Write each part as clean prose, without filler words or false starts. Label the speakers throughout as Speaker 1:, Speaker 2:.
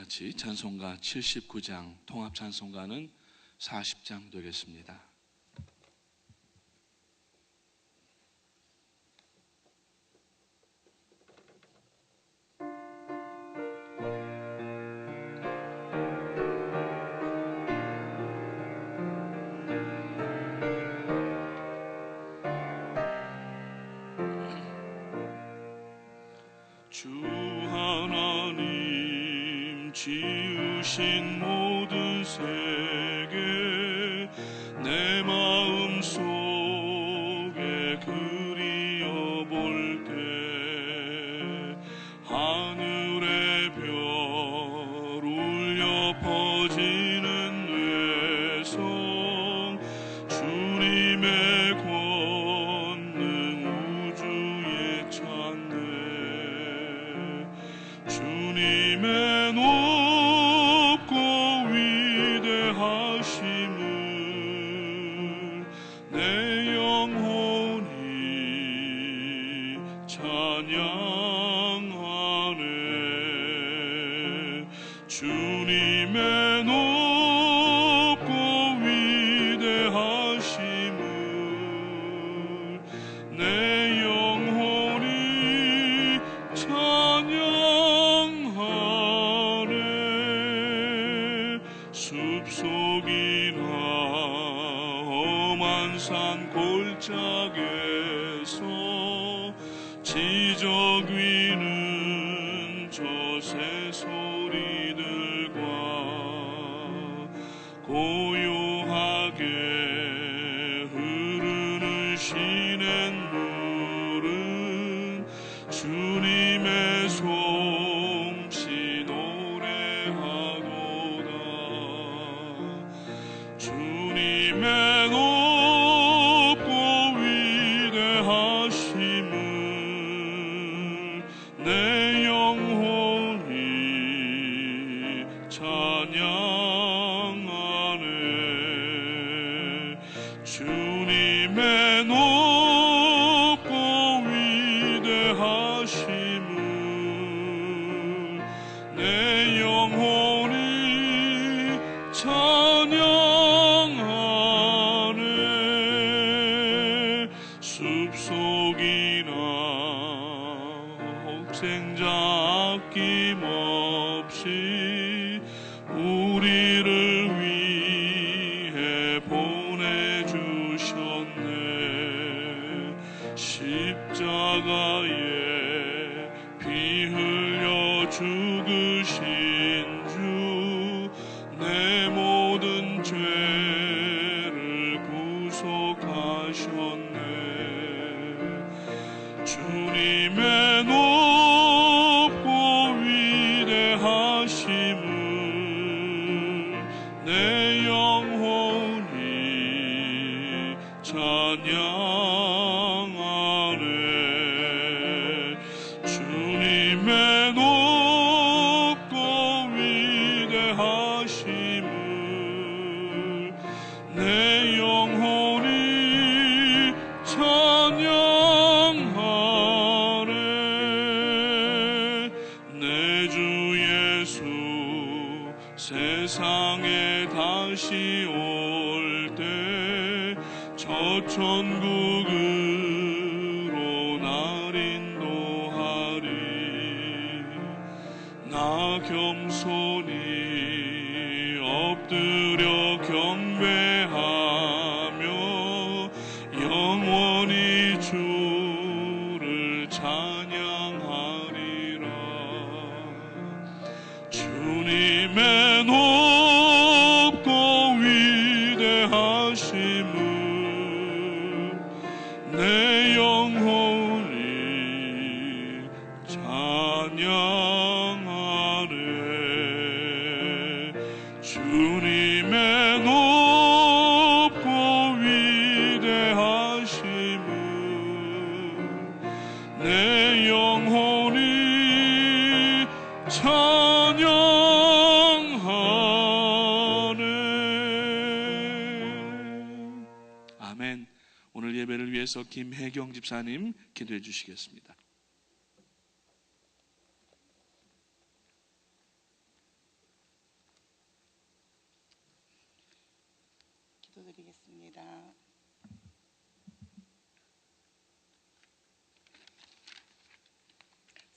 Speaker 1: 같이 찬송가 79장, 통합 찬송가는 40장 되겠습니다.
Speaker 2: 주 하나님 지으신 모든 세계 내 마음 속에 그리어볼 때 하늘의 별 울려 퍼지는 외성 주님의 권능 우주에 찬네 주님의 높고 위대하심을 내 영혼이 찬양하네 주님의 높고 위대하심을 내 영혼이 찬양하네 숲속이나 험한 산 골짜기에서 지적 위는 저새 소리들과 고요하게 흐르는 시냇물은 주님의 솜씨 노래하도다 주님의 높고 위대하심을 내 영혼이 찬양하네 주님의 높고 위대하심을 내 영혼이 찬양하네 숲속이나 혹생자 아낌없이 우리를 위해 보내주셨네 십자가에 피 흘려 죽으신 주 내 모든 죄를 구속하셨네 주님의 높고 위대하심을 내 영혼이 찬양하네 주님의 높고 위대하심을 내 영혼이 찬양하네 내 주 예수 세상에 다시 올 때 저 천국으로 날 인도하리 나 겸손히 엎드려 경배하며 영원히 주를 찬양하리라 주님의 높고 위대하심을 내 영혼이 찬양하네 주님의 높고 위대하심을 내 영혼이 찬양하네
Speaker 1: 아멘. 오늘 예배를 위해서 김혜경 집사님 기도해 주시겠습니다.
Speaker 3: 기도드리겠습니다.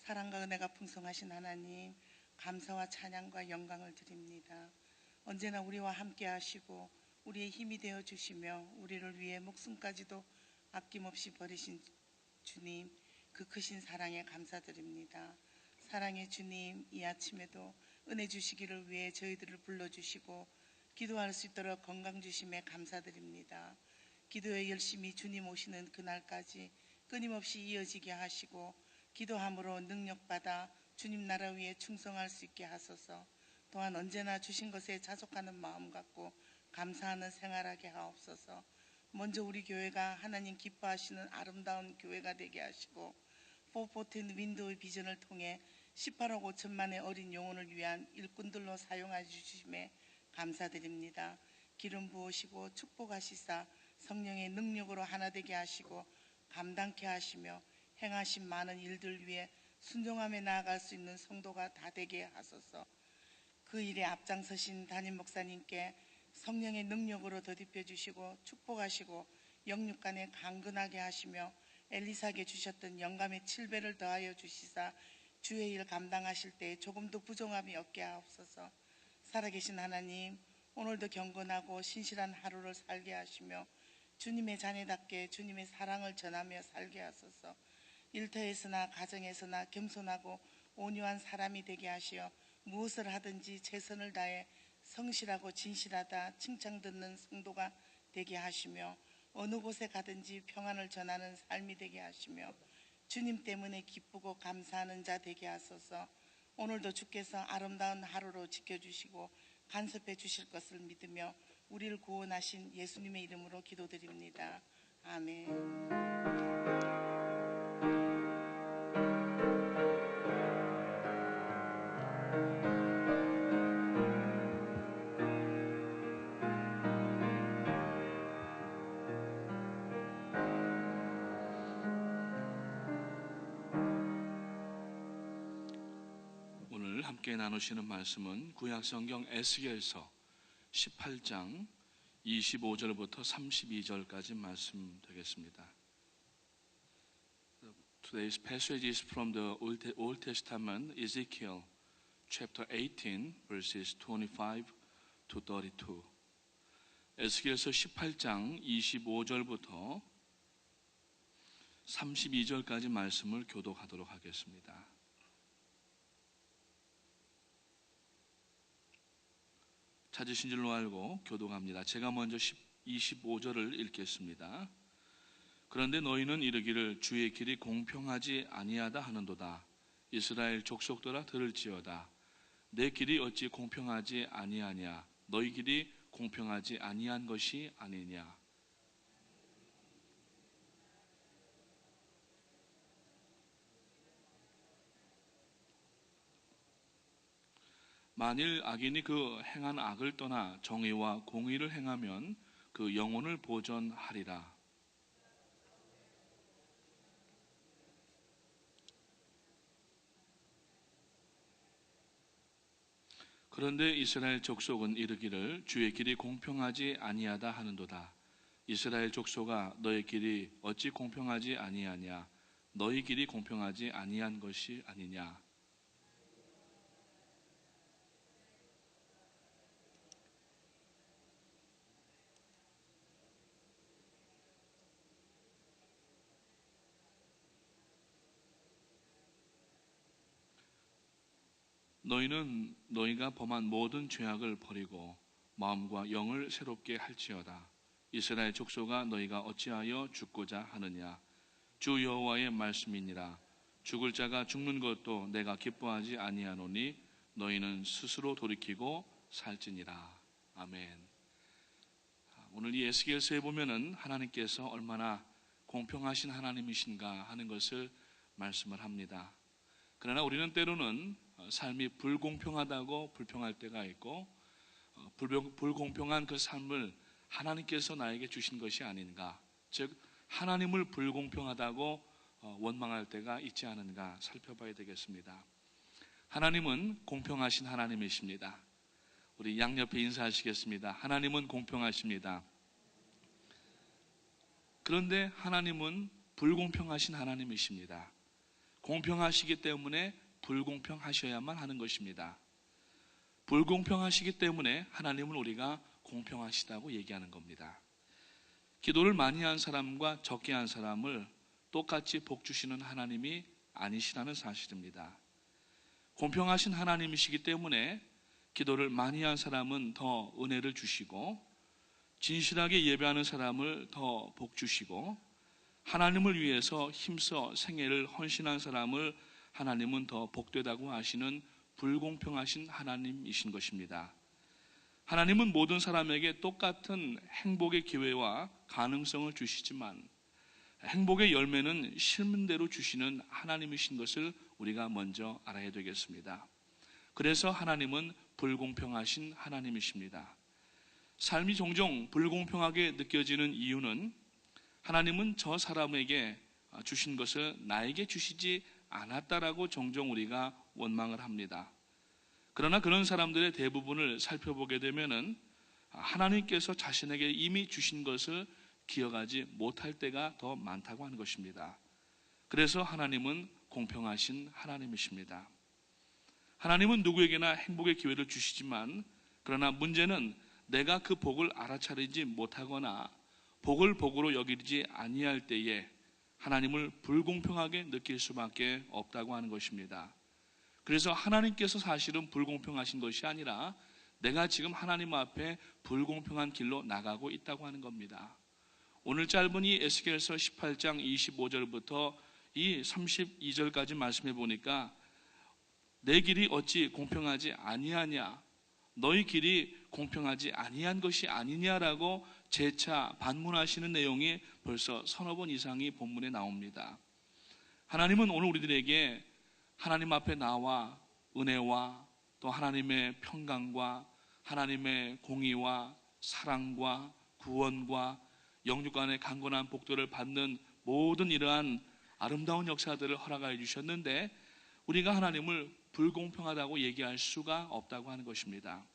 Speaker 3: 사랑과 은혜가 풍성하신 하나님, 감사와 찬양과 영광을 드립니다. 언제나 우리와 함께 하시고 우리의 힘이 되어 주시며 우리를 위해 목숨까지도 아낌없이 버리신 주님, 그 크신 사랑에 감사드립니다. 사랑의 주님, 이 아침에도 은혜 주시기를 위해 저희들을 불러주시고 기도할 수 있도록 건강 주심에 감사드립니다. 기도에 열심히 주님 오시는 그날까지 끊임없이 이어지게 하시고 기도함으로 능력받아 주님 나라 위에 충성할 수 있게 하소서. 또한 언제나 주신 것에 자족하는 마음 갖고 감사하는 생활하게 하옵소서. 먼저 우리 교회가 하나님 기뻐하시는 아름다운 교회가 되게 하시고 414 윈도우의 비전을 통해 18억 5천만의 어린 영혼을 위한 일꾼들로 사용해 주심에 감사드립니다. 기름 부으시고 축복하시사 성령의 능력으로 하나 되게 하시고 감당케 하시며 행하신 많은 일들 위해 순종하며 나아갈 수 있는 성도가 다 되게 하소서. 그 일에 앞장서신 담임 목사님께 성령의 능력으로 더딥혀 주시고 축복하시고 영육간에 강건하게 하시며 엘리사에게 주셨던 영감의 7배를 더하여 주시사 주의 일 감당하실 때 조금도 부정함이 없게 하옵소서. 살아계신 하나님, 오늘도 경건하고 신실한 하루를 살게 하시며 주님의 자녀답게 주님의 사랑을 전하며 살게 하소서. 일터에서나 가정에서나 겸손하고 온유한 사람이 되게 하시어 무엇을 하든지 최선을 다해 성실하고 진실하다 칭찬 듣는 성도가 되게 하시며 어느 곳에 가든지 평안을 전하는 삶이 되게 하시며 주님 때문에 기쁘고 감사하는 자 되게 하소서. 오늘도 주께서 아름다운 하루로 지켜주시고 간섭해 주실 것을 믿으며 우리를 구원하신 예수님의 이름으로 기도드립니다. 아멘.
Speaker 1: 오늘 함께 나누시는 말씀은 구약성경 에스겔서 18장 25절부터 32절까지 말씀 되겠습니다. Today's passage is from the Old Testament, Ezekiel chapter 18 verses 25 to 32. 에스겔서 18장 25절부터 32절까지 말씀을 교독하도록 하겠습니다. 찾으신 줄로 알고 교독합니다. 제가 먼저 25절을 읽겠습니다. 그런데 너희는 이르기를 주의 길이 공평하지 아니하다 하는도다. 이스라엘 족속들아 들을지어다. 내 길이 어찌 공평하지 아니하냐. 너희 길이 공평하지 아니한 것이 아니냐. 만일 악인이 그 행한 악을 떠나 정의와 공의를 행하면 그 영혼을 보전하리라. 그런데 이스라엘 족속은 이르기를 주의 길이 공평하지 아니하다 하는도다. 이스라엘 족속아 너의 길이 어찌 공평하지 아니하냐. 너희 길이 공평하지 아니한 것이 아니냐. 너희는 너희가 범한 모든 죄악을 버리고 마음과 영을 새롭게 할지어다. 이스라엘 족속아 너희가 어찌하여 죽고자 하느냐. 주 여호와의 말씀이니라. 죽을 자가 죽는 것도 내가 기뻐하지 아니하노니 너희는 스스로 돌이키고 살지니라. 아멘. 오늘 이 에스겔서에 보면은 하나님께서 얼마나 공평하신 하나님이신가 하는 것을 말씀을 합니다. 그러나 우리는 때로는 삶이 불공평하다고 불평할 때가 있고 불공평한 그 삶을 하나님께서 나에게 주신 것이 아닌가, 즉 하나님을 불공평하다고 원망할 때가 있지 않은가 살펴봐야 되겠습니다. 하나님은 공평하신 하나님이십니다. 우리 양옆에 인사하시겠습니다. 하나님은 공평하십니다. 그런데 하나님은 불공평하신 하나님이십니다. 공평하시기 때문에 불공평하셔야만 하는 것입니다. 불공평하시기 때문에 하나님은 우리가 공평하시다고 얘기하는 겁니다. 기도를 많이 한 사람과 적게 한 사람을 똑같이 복 주시는 하나님이 아니시라는 사실입니다. 공평하신 하나님이시기 때문에 기도를 많이 한 사람은 더 은혜를 주시고, 진실하게 예배하는 사람을 더 복 주시고, 하나님을 위해서 힘써 생애를 헌신한 사람을 하나님은 더 복되다고 하시는 불공평하신 하나님이신 것입니다. 하나님은 모든 사람에게 똑같은 행복의 기회와 가능성을 주시지만 행복의 열매는 실문대로 주시는 하나님이신 것을 우리가 먼저 알아야 되겠습니다. 그래서 하나님은 불공평하신 하나님이십니다. 삶이 종종 불공평하게 느껴지는 이유는 하나님은 저 사람에게 주신 것을 나에게 주시지 않았다라고 종종 우리가 원망을 합니다. 그러나 그런 사람들의 대부분을 살펴보게 되면은 하나님께서 자신에게 이미 주신 것을 기억하지 못할 때가 더 많다고 하는 것입니다. 그래서 하나님은 공평하신 하나님이십니다. 하나님은 누구에게나 행복의 기회를 주시지만, 그러나 문제는 내가 그 복을 알아차리지 못하거나 복을 복으로 여기지 아니할 때에 하나님을 불공평하게 느낄 수밖에 없다고 하는 것입니다. 그래서 하나님께서 사실은 불공평하신 것이 아니라 내가 지금 하나님 앞에 불공평한 길로 나가고 있다고 하는 겁니다. 오늘 짧은 이 에스겔서 18장 25절부터 이 32절까지 말씀해 보니까 내 길이 어찌 공평하지 아니하냐, 너희 길이 공평하지 아니한 것이 아니냐라고 재차 반문하시는 내용이 벌써 서너 번 이상이 본문에 나옵니다. 하나님은 오늘 우리들에게 하나님 앞에 나와 은혜와 또 하나님의 평강과 하나님의 공의와 사랑과 구원과 영육 간의 강건한 복들을 받는 모든 이러한 아름다운 역사들을 허락하여 주셨는데, 우리가 하나님을 불공평하다고 얘기할 수가 없다고 하는 것입니다.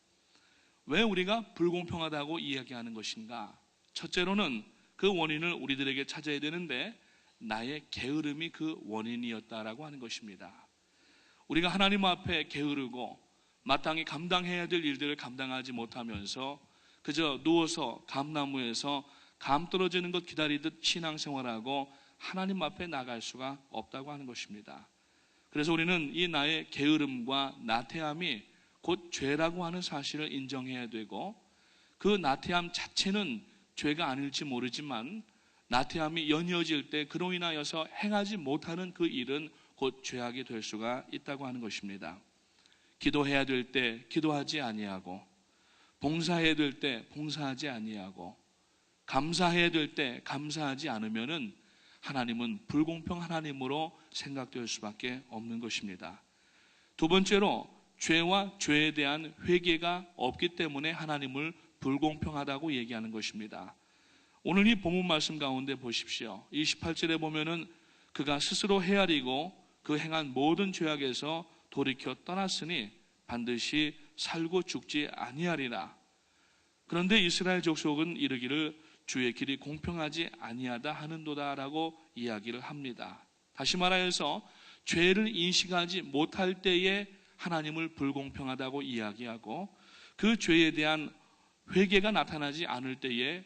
Speaker 1: 왜 우리가 불공평하다고 이야기하는 것인가? 첫째로는 그 원인을 우리들에게 찾아야 되는데, 나의 게으름이 그 원인이었다라고 하는 것입니다. 우리가 하나님 앞에 게으르고 마땅히 감당해야 될 일들을 감당하지 못하면서 그저 누워서 감나무에서 감 떨어지는 것 기다리듯 신앙생활하고 하나님 앞에 나갈 수가 없다고 하는 것입니다. 그래서 우리는 이 나의 게으름과 나태함이 곧 죄라고 하는 사실을 인정해야 되고, 그 나태함 자체는 죄가 아닐지 모르지만 나태함이 연이어질 때 그로 인하여서 행하지 못하는 그 일은 곧 죄악이 될 수가 있다고 하는 것입니다. 기도해야 될 때 기도하지 아니하고, 봉사해야 될 때 봉사하지 아니하고, 감사해야 될 때 감사하지 않으면은 하나님은 불공평 하나님으로 생각될 수밖에 없는 것입니다. 두 번째로, 죄와 죄에 대한 회개가 없기 때문에 하나님을 불공평하다고 얘기하는 것입니다. 오늘 이 본문 말씀 가운데 보십시오. 28절에 보면은 그가 스스로 헤아리고 그 행한 모든 죄악에서 돌이켜 떠났으니 반드시 살고 죽지 아니하리라. 그런데 이스라엘 족속은 이르기를 주의 길이 공평하지 아니하다 하는도다라고 이야기를 합니다. 다시 말하여서 죄를 인식하지 못할 때에 하나님을 불공평하다고 이야기하고, 그 죄에 대한 회개가 나타나지 않을 때에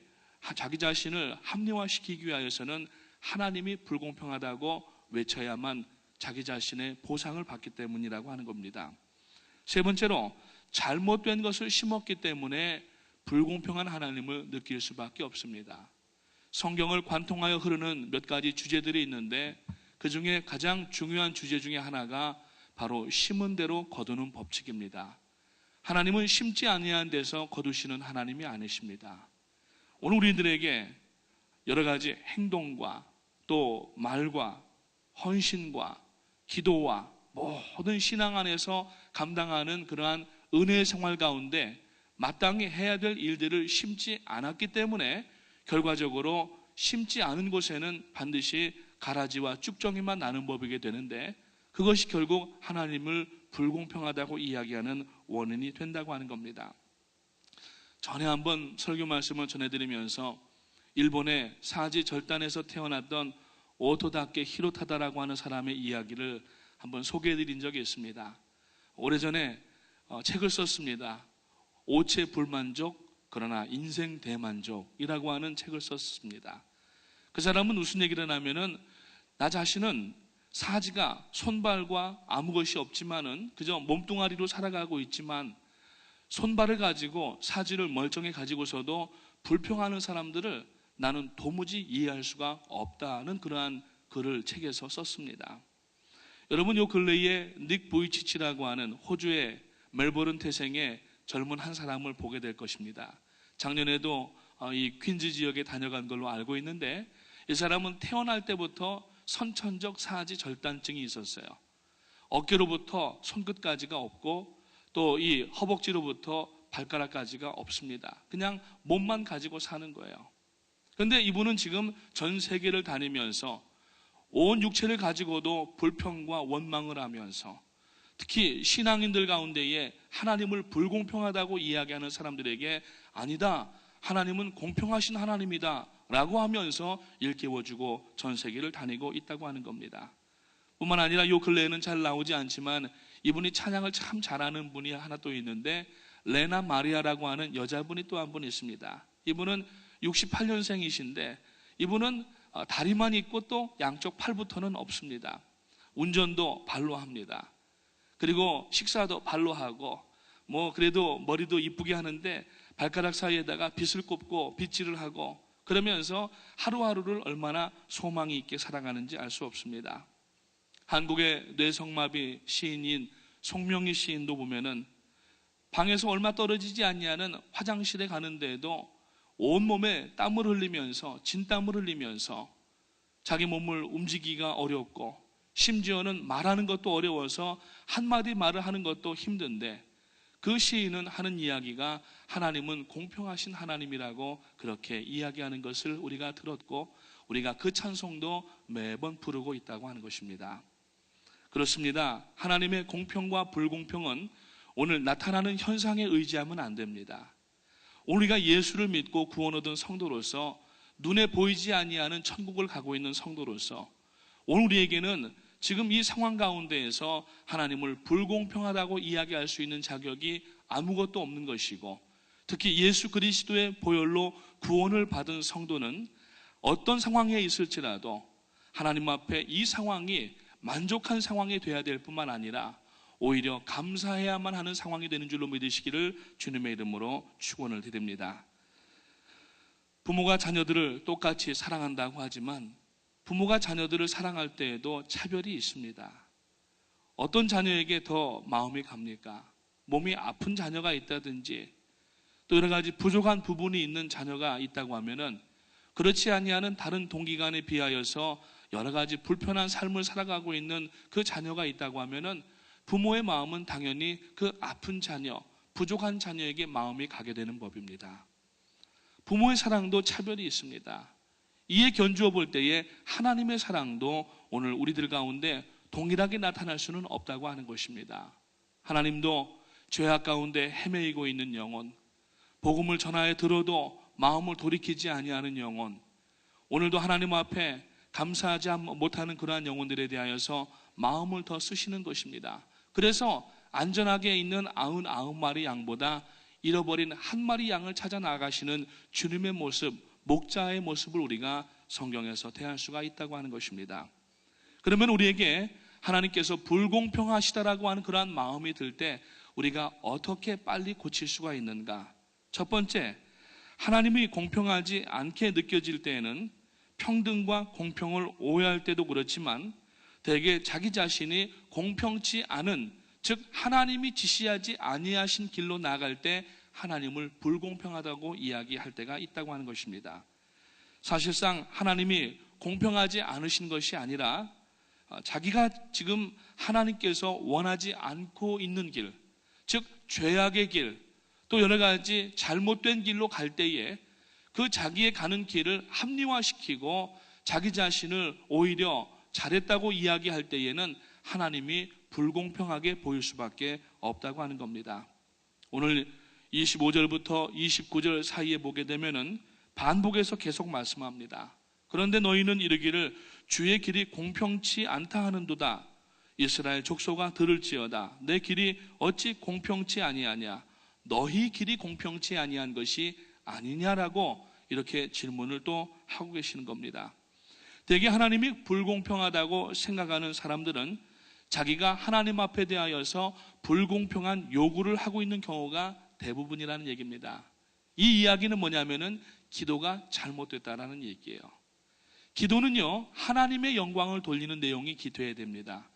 Speaker 1: 자기 자신을 합리화시키기 위하여서는 하나님이 불공평하다고 외쳐야만 자기 자신의 보상을 받기 때문이라고 하는 겁니다. 세 번째로, 잘못된 것을 심었기 때문에 불공평한 하나님을 느낄 수밖에 없습니다. 성경을 관통하여 흐르는 몇 가지 주제들이 있는데, 그 중에 가장 중요한 주제 중에 하나가 바로 심은 대로 거두는 법칙입니다. 하나님은 심지 아니한 데서 거두시는 하나님이 아니십니다. 오늘 우리들에게 여러 가지 행동과 또 말과 헌신과 기도와 모든 신앙 안에서 감당하는 그러한 은혜의 생활 가운데 마땅히 해야 될 일들을 심지 않았기 때문에 결과적으로 심지 않은 곳에는 반드시 가라지와 쭉정이만 나는 법이게 되는데, 그것이 결국 하나님을 불공평하다고 이야기하는 원인이 된다고 하는 겁니다. 전에 한번 설교 말씀을 전해드리면서 일본의 사지 절단에서 태어났던 오토다케 히로타다라고 하는 사람의 이야기를 한번 소개해드린 적이 있습니다. 오래전에 책을 썼습니다. 오체 불만족 그러나 인생 대만족이라고 하는 책을 썼습니다. 그 사람은 무슨 얘기를 하냐면은 나 자신은 사지가 손발과 아무 것이 없지만은 그저 몸뚱아리로 살아가고 있지만 손발을 가지고 사지를 멀쩡히 가지고서도 불평하는 사람들을 나는 도무지 이해할 수가 없다는 그러한 글을 책에서 썼습니다. 여러분, 요 근래에 닉 부이치치라고 하는 호주의 멜버른 태생의 젊은 한 사람을 보게 될 것입니다. 작년에도 이 퀸즈 지역에 다녀간 걸로 알고 있는데 이 사람은 태어날 때부터 선천적 사지 절단증이 있었어요. 어깨로부터 손끝까지가 없고 또 이 허벅지로부터 발가락까지가 없습니다. 그냥 몸만 가지고 사는 거예요. 그런데 이분은 지금 전 세계를 다니면서 온 육체를 가지고도 불평과 원망을 하면서 특히 신앙인들 가운데에 하나님을 불공평하다고 이야기하는 사람들에게 아니다, 하나님은 공평하신 하나님이다 라고 하면서 일깨워주고 전 세계를 다니고 있다고 하는 겁니다. 뿐만 아니라 요 근래에는 잘 나오지 않지만 이분이 찬양을 참 잘하는 분이 하나 또 있는데 레나 마리아라고 하는 여자분이 또 한 분 있습니다. 이분은 68년생이신데 이분은 다리만 있고 또 양쪽 팔부터는 없습니다. 운전도 발로 합니다. 그리고 식사도 발로 하고 그래도 머리도 이쁘게 하는데 발가락 사이에다가 빗을 꼽고 빗질을 하고 그러면서 하루하루를 얼마나 소망이 있게 살아가는지 알 수 없습니다. 한국의 뇌성마비 시인인 송명희 시인도 보면은 방에서 얼마 떨어지지 않냐는 화장실에 가는데도 온몸에 땀을 흘리면서 진땀을 흘리면서 자기 몸을 움직이기가 어렵고 심지어는 말하는 것도 어려워서 한마디 말을 하는 것도 힘든데 그 시인은 하는 이야기가 하나님은 공평하신 하나님이라고 그렇게 이야기하는 것을 우리가 들었고 우리가 그 찬송도 매번 부르고 있다고 하는 것입니다. 그렇습니다. 하나님의 공평과 불공평은 오늘 나타나는 현상에 의지하면 안 됩니다. 우리가 예수를 믿고 구원 얻은 성도로서 눈에 보이지 아니하는 천국을 가고 있는 성도로서 오늘 우리에게는 지금 이 상황 가운데에서 하나님을 불공평하다고 이야기할 수 있는 자격이 아무것도 없는 것이고 특히 예수 그리스도의 보혈로 구원을 받은 성도는 어떤 상황에 있을지라도 하나님 앞에 이 상황이 만족한 상황이 돼야 될 뿐만 아니라 오히려 감사해야만 하는 상황이 되는 줄로 믿으시기를 주님의 이름으로 축원을 드립니다. 부모가 자녀들을 똑같이 사랑한다고 하지만 부모가 자녀들을 사랑할 때에도 차별이 있습니다. 어떤 자녀에게 더 마음이 갑니까? 몸이 아픈 자녀가 있다든지 또 여러 가지 부족한 부분이 있는 자녀가 있다고 하면은 그렇지 아니하는 다른 동기간에 비하여서 여러 가지 불편한 삶을 살아가고 있는 그 자녀가 있다고 하면은 부모의 마음은 당연히 그 아픈 자녀, 부족한 자녀에게 마음이 가게 되는 법입니다. 부모의 사랑도 차별이 있습니다. 이에 견주어 볼 때에 하나님의 사랑도 오늘 우리들 가운데 동일하게 나타날 수는 없다고 하는 것입니다. 하나님도 죄악 가운데 헤매이고 있는 영혼, 복음을 전하여 들어도 마음을 돌이키지 아니하는 영혼, 오늘도 하나님 앞에 감사하지 못하는 그러한 영혼들에 대하여서 마음을 더 쓰시는 것입니다. 그래서 안전하게 있는 99마리 양보다 잃어버린 한 마리 양을 찾아 나가시는 주님의 모습, 목자의 모습을 우리가 성경에서 대할 수가 있다고 하는 것입니다. 그러면 우리에게 하나님께서 불공평하시다라고 하는 그러한 마음이 들 때 우리가 어떻게 빨리 고칠 수가 있는가? 첫 번째, 하나님이 공평하지 않게 느껴질 때에는 평등과 공평을 오해할 때도 그렇지만 대개 자기 자신이 공평치 않은, 즉 하나님이 지시하지 아니하신 길로 나아갈 때 하나님을 불공평하다고 이야기할 때가 있다고 하는 것입니다. 사실상 하나님이 공평하지 않으신 것이 아니라 자기가 지금 하나님께서 원하지 않고 있는 길, 즉 죄악의 길, 또 여러 가지 잘못된 길로 갈 때에 그 자기의 가는 길을 합리화시키고 자기 자신을 오히려 잘했다고 이야기할 때에는 하나님이 불공평하게 보일 수밖에 없다고 하는 겁니다. 오늘 25절부터 29절 사이에 보게 되면은 반복해서 계속 말씀합니다. 그런데 너희는 이르기를 주의 길이 공평치 않다 하는도다. 이스라엘 족속아 들을지어다. 내 길이 어찌 공평치 아니하냐? 너희 길이 공평치 아니한 것이 아니냐라고 이렇게 질문을 또 하고 계시는 겁니다. 대개 하나님이 불공평하다고 생각하는 사람들은 자기가 하나님 앞에 대하여서 불공평한 요구를 하고 있는 경우가 대부분이라는 얘기입니다. 이 이야기는 뭐냐면은 기도가 잘못됐다라는 얘기예요. 기도는요, 하나님의 영광을 돌리는 내용이 기도해야 됩니다.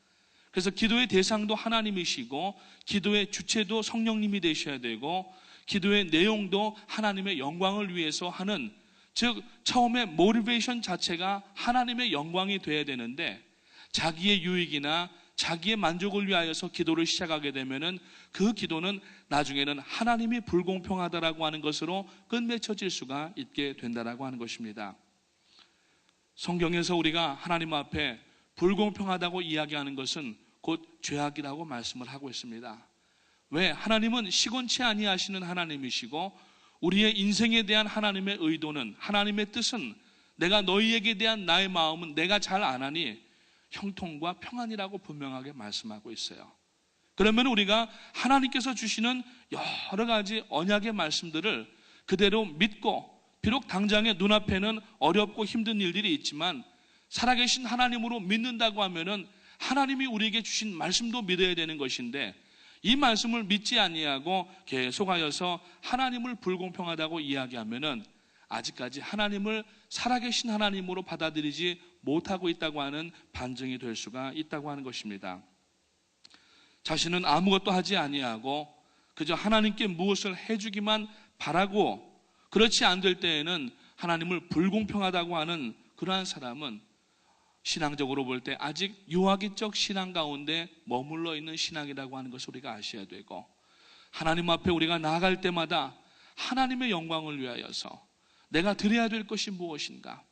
Speaker 1: 그래서 기도의 대상도 하나님이시고 기도의 주체도 성령님이 되셔야 되고 기도의 내용도 하나님의 영광을 위해서 하는, 즉 처음에 모티베이션 자체가 하나님의 영광이 돼야 되는데 자기의 유익이나 자기의 만족을 위하여서 기도를 시작하게 되면은 그 기도는 나중에는 하나님이 불공평하다라고 하는 것으로 끝맺혀질 수가 있게 된다라고 하는 것입니다. 성경에서 우리가 하나님 앞에 불공평하다고 이야기하는 것은 곧 죄악이라고 말씀을 하고 있습니다. 왜? 하나님은 시건치 아니하시는 하나님이시고 우리의 인생에 대한 하나님의 의도는, 하나님의 뜻은, 내가 너희에게 대한 나의 마음은 내가 잘 아나니 형통과 평안이라고 분명하게 말씀하고 있어요. 그러면 우리가 하나님께서 주시는 여러 가지 언약의 말씀들을 그대로 믿고, 비록 당장의 눈앞에는 어렵고 힘든 일들이 있지만 살아계신 하나님으로 믿는다고 하면은 하나님이 우리에게 주신 말씀도 믿어야 되는 것인데, 이 말씀을 믿지 아니하고 계속하여서 하나님을 불공평하다고 이야기하면은 아직까지 하나님을 살아계신 하나님으로 받아들이지 못하고 있다고 하는 반증이 될 수가 있다고 하는 것입니다. 자신은 아무것도 하지 아니하고 그저 하나님께 무엇을 해주기만 바라고, 그렇지 않을 때에는 하나님을 불공평하다고 하는 그러한 사람은 신앙적으로 볼 때 아직 유아기적 신앙 가운데 머물러 있는 신앙이라고 하는 것을 우리가 아셔야 되고, 하나님 앞에 우리가 나아갈 때마다 하나님의 영광을 위하여서 내가 드려야 될 것이 무엇인가.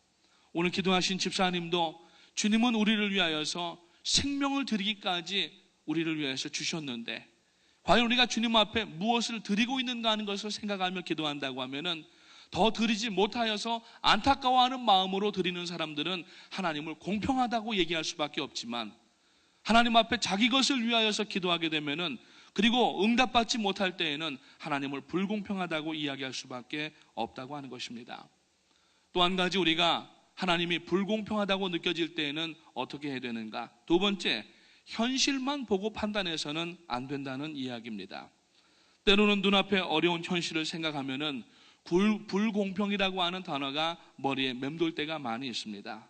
Speaker 1: 오늘 기도하신 집사님도 주님은 우리를 위하여서 생명을 드리기까지 우리를 위해서 주셨는데 과연 우리가 주님 앞에 무엇을 드리고 있는가 하는 것을 생각하며 기도한다고 하면은 더 드리지 못하여서 안타까워하는 마음으로 드리는 사람들은 하나님을 공평하다고 얘기할 수밖에 없지만, 하나님 앞에 자기 것을 위하여서 기도하게 되면은, 그리고 응답받지 못할 때에는 하나님을 불공평하다고 이야기할 수밖에 없다고 하는 것입니다. 또 한 가지, 우리가 하나님이 불공평하다고 느껴질 때에는 어떻게 해야 되는가? 두 번째, 현실만 보고 판단해서는 안 된다는 이야기입니다. 때로는 눈앞에 어려운 현실을 생각하면은 불공평이라고 하는 단어가 머리에 맴돌 때가 많이 있습니다.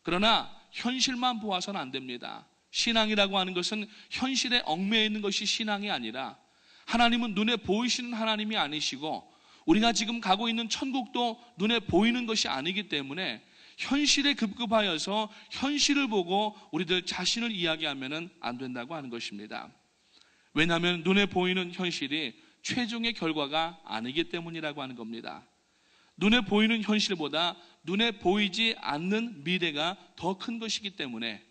Speaker 1: 그러나 현실만 보아서는 안 됩니다. 신앙이라고 하는 것은 현실에 얽매여 있는 것이 신앙이 아니라, 하나님은 눈에 보이시는 하나님이 아니시고 우리가 지금 가고 있는 천국도 눈에 보이는 것이 아니기 때문에 현실에 급급하여서 현실을 보고 우리들 자신을 이야기하면 안 된다고 하는 것입니다. 왜냐하면 눈에 보이는 현실이 최종의 결과가 아니기 때문이라고 하는 겁니다. 눈에 보이는 현실보다 눈에 보이지 않는 미래가 더 큰 것이기 때문에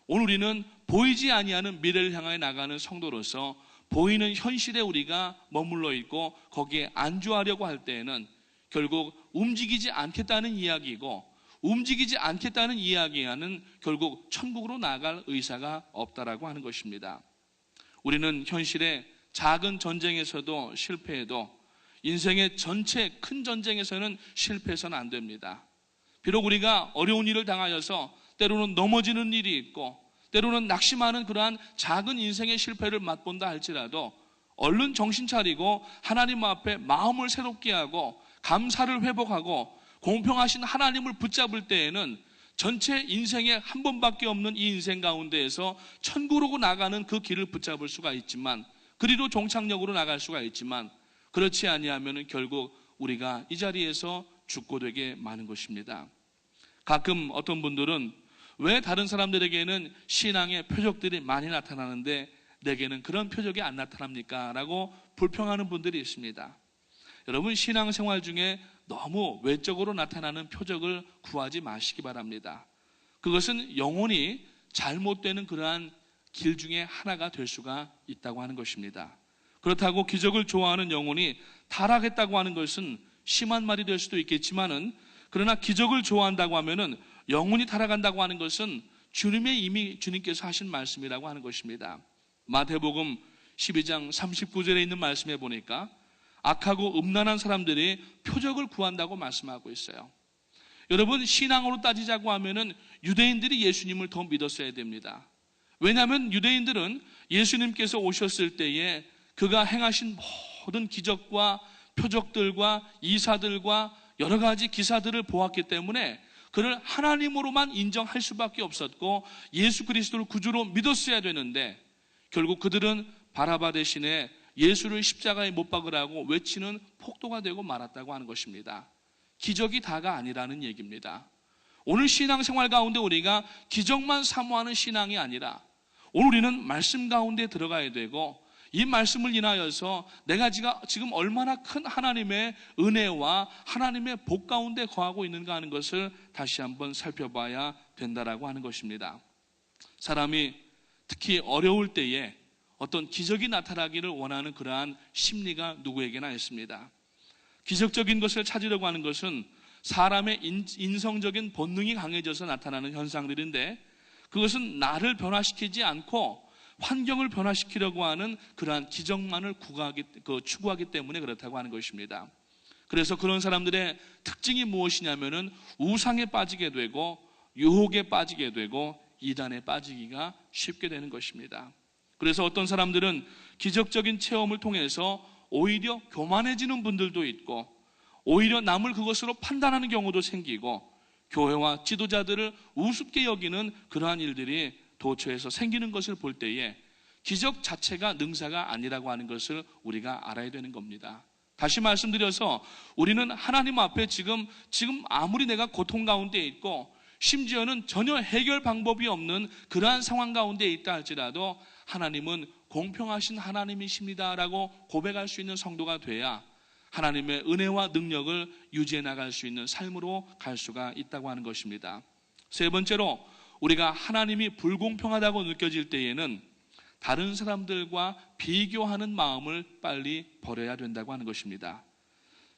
Speaker 1: 오늘 우리는 보이지 아니하는 미래를 향해 나가는 성도로서 보이는 현실에 우리가 머물러 있고 거기에 안주하려고 할 때에는 결국 움직이지 않겠다는 이야기이고, 움직이지 않겠다는 이야기와는 결국 천국으로 나갈 의사가 없다라고 하는 것입니다. 우리는 현실에 작은 전쟁에서도 실패해도 인생의 전체 큰 전쟁에서는 실패해서는 안 됩니다. 비록 우리가 어려운 일을 당하여서 때로는 넘어지는 일이 있고 때로는 낙심하는 그러한 작은 인생의 실패를 맛본다 할지라도 얼른 정신 차리고 하나님 앞에 마음을 새롭게 하고 감사를 회복하고 공평하신 하나님을 붙잡을 때에는 전체 인생에 한 번밖에 없는 이 인생 가운데에서 천국으로 나가는 그 길을 붙잡을 수가 있지만, 그리로 종착역으로 나갈 수가 있지만, 그렇지 아니하면 결국 우리가 이 자리에서 죽고 되게 마는 것입니다. 가끔 어떤 분들은 왜 다른 사람들에게는 신앙의 표적들이 많이 나타나는데 내게는 그런 표적이 안 나타납니까? 라고 불평하는 분들이 있습니다. 여러분, 신앙생활 중에 너무 외적으로 나타나는 표적을 구하지 마시기 바랍니다. 그것은 영혼이 잘못되는 그러한 길 중에 하나가 될 수가 있다고 하는 것입니다. 그렇다고 기적을 좋아하는 영혼이 타락했다고 하는 것은 심한 말이 될 수도 있겠지만은, 그러나 기적을 좋아한다고 하면은 영혼이 타락한다고 하는 것은 주님의 이미 주님께서 하신 말씀이라고 하는 것입니다. 마태복음 12장 39절에 있는 말씀에 보니까 악하고 음란한 사람들이 표적을 구한다고 말씀하고 있어요. 여러분, 신앙으로 따지자고 하면은 유대인들이 예수님을 더 믿었어야 됩니다. 왜냐하면 유대인들은 예수님께서 오셨을 때에 그가 행하신 모든 기적과 표적들과 이사들과 여러 가지 기사들을 보았기 때문에 그를 하나님으로만 인정할 수밖에 없었고 예수 그리스도를 구주로 믿었어야 되는데, 결국 그들은 바라바 대신에 예수를 십자가에 못 박으라고 외치는 폭도가 되고 말았다고 하는 것입니다. 기적이 다가 아니라는 얘기입니다. 오늘 신앙생활 가운데 우리가 기적만 사모하는 신앙이 아니라 오늘 우리는 말씀 가운데 들어가야 되고, 이 말씀을 인하여서 내가 지금 얼마나 큰 하나님의 은혜와 하나님의 복 가운데 거하고 있는가 하는 것을 다시 한번 살펴봐야 된다라고 하는 것입니다. 사람이 특히 어려울 때에 어떤 기적이 나타나기를 원하는 그러한 심리가 누구에게나 있습니다. 기적적인 것을 찾으려고 하는 것은 사람의 인성적인 본능이 강해져서 나타나는 현상들인데, 그것은 나를 변화시키지 않고 환경을 변화시키려고 하는 그러한 기적만을 추구하기 때문에 그렇다고 하는 것입니다. 그래서 그런 사람들의 특징이 무엇이냐면은 우상에 빠지게 되고 유혹에 빠지게 되고 이단에 빠지기가 쉽게 되는 것입니다. 그래서 어떤 사람들은 기적적인 체험을 통해서 오히려 교만해지는 분들도 있고, 오히려 남을 그것으로 판단하는 경우도 생기고, 교회와 지도자들을 우습게 여기는 그러한 일들이 도처에서 생기는 것을 볼 때에 기적 자체가 능사가 아니라고 하는 것을 우리가 알아야 되는 겁니다. 다시 말씀드려서 우리는 하나님 앞에 지금 아무리 내가 고통 가운데 있고 심지어는 전혀 해결 방법이 없는 그러한 상황 가운데 있다 할지라도 하나님은 공평하신 하나님이십니다라고 고백할 수 있는 성도가 돼야 하나님의 은혜와 능력을 유지해 나갈 수 있는 삶으로 갈 수가 있다고 하는 것입니다. 세 번째로, 우리가 하나님이 불공평하다고 느껴질 때에는 다른 사람들과 비교하는 마음을 빨리 버려야 된다고 하는 것입니다.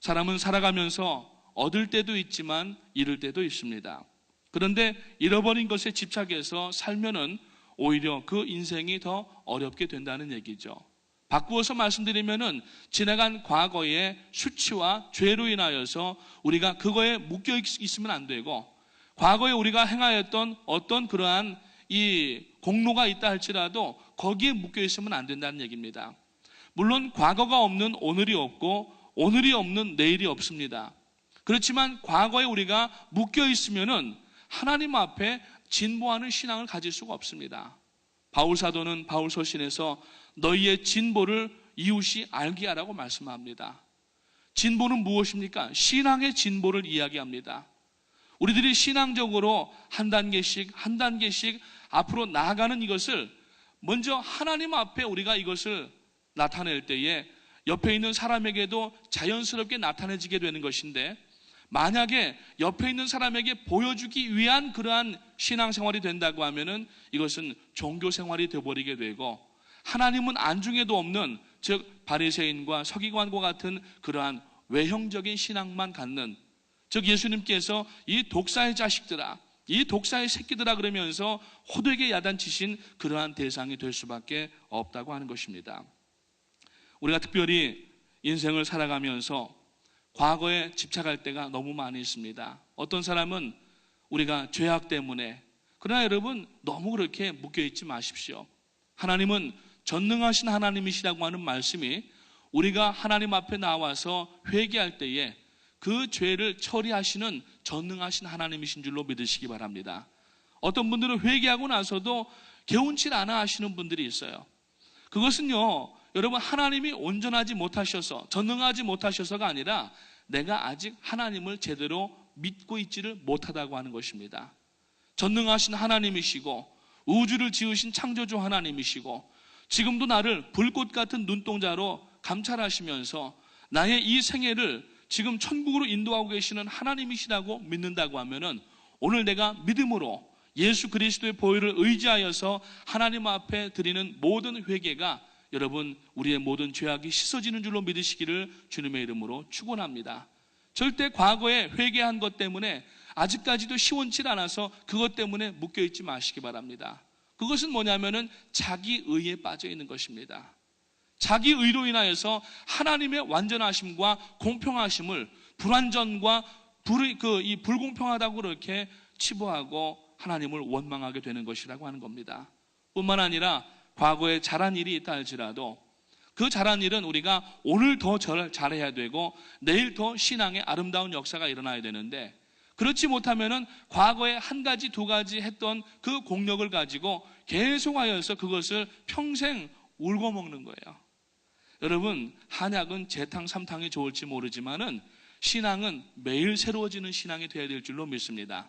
Speaker 1: 사람은 살아가면서 얻을 때도 있지만 잃을 때도 있습니다. 그런데 잃어버린 것에 집착해서 살면은 오히려 그 인생이 더 어렵게 된다는 얘기죠. 바꾸어서 말씀드리면은 지나간 과거의 수치와 죄로 인하여서 우리가 그거에 묶여 있으면 안 되고, 과거에 우리가 행하였던 어떤 그러한 이 공로가 있다 할지라도 거기에 묶여 있으면 안 된다는 얘기입니다. 물론 과거가 없는 오늘이 없고 오늘이 없는 내일이 없습니다. 그렇지만 과거에 우리가 묶여 있으면은 하나님 앞에 진보하는 신앙을 가질 수가 없습니다. 바울 사도는 바울 서신에서 너희의 진보를 이웃이 알게 하라고 말씀합니다. 진보는 무엇입니까? 신앙의 진보를 이야기합니다. 우리들이 신앙적으로 한 단계씩 앞으로 나아가는 이것을 먼저 하나님 앞에 우리가 이것을 나타낼 때에 옆에 있는 사람에게도 자연스럽게 나타내지게 되는 것인데, 만약에 옆에 있는 사람에게 보여주기 위한 그러한 신앙생활이 된다고 하면은 이것은 종교생활이 되어버리게 되고, 하나님은 안중에도 없는, 즉 바리새인과 서기관과 같은 그러한 외형적인 신앙만 갖는, 즉 예수님께서 이 독사의 자식들아, 이 독사의 새끼들아 그러면서 호되게 야단치신 그러한 대상이 될 수밖에 없다고 하는 것입니다. 우리가 특별히 인생을 살아가면서 과거에 집착할 때가 너무 많이 있습니다. 어떤 사람은 우리가 죄악 때문에, 그러나 여러분 너무 그렇게 묶여있지 마십시오. 하나님은 전능하신 하나님이시라고 하는 말씀이 우리가 하나님 앞에 나와서 회개할 때에 그 죄를 처리하시는 전능하신 하나님이신 줄로 믿으시기 바랍니다. 어떤 분들은 회개하고 나서도 개운치 않아 하시는 분들이 있어요. 그것은요, 여러분 하나님이 온전하지 못하셔서, 전능하지 못하셔서가 아니라 내가 아직 하나님을 제대로 믿고 있지를 못하다고 하는 것입니다. 전능하신 하나님이시고 우주를 지으신 창조주 하나님이시고 지금도 나를 불꽃 같은 눈동자로 감찰하시면서 나의 이 생애를 지금 천국으로 인도하고 계시는 하나님이시라고 믿는다고 하면은, 오늘 내가 믿음으로 예수 그리스도의 보혈을 의지하여서 하나님 앞에 드리는 모든 회개가 여러분 우리의 모든 죄악이 씻어지는 줄로 믿으시기를 주님의 이름으로 축원합니다. 절대 과거에 회개한 것 때문에 아직까지도 시원치 않아서 그것 때문에 묶여있지 마시기 바랍니다. 그것은 뭐냐면은 자기 의에 빠져 있는 것입니다. 자기 의로 인하여서 하나님의 완전하심과 공평하심을 불완전과 이 불공평하다고 그렇게 치부하고 하나님을 원망하게 되는 것이라고 하는 겁니다. 뿐만 아니라 과거에 잘한 일이 있다 할지라도 그 잘한 일은 우리가 오늘 더 잘해야 되고 내일 더 신앙의 아름다운 역사가 일어나야 되는데, 그렇지 못하면은 과거에 한 가지 두 가지 했던 그 공력을 가지고 계속하여서 그것을 평생 울고 먹는 거예요. 여러분, 한약은 재탕 삼탕이 좋을지 모르지만은 신앙은 매일 새로워지는 신앙이 되어야 될 줄로 믿습니다.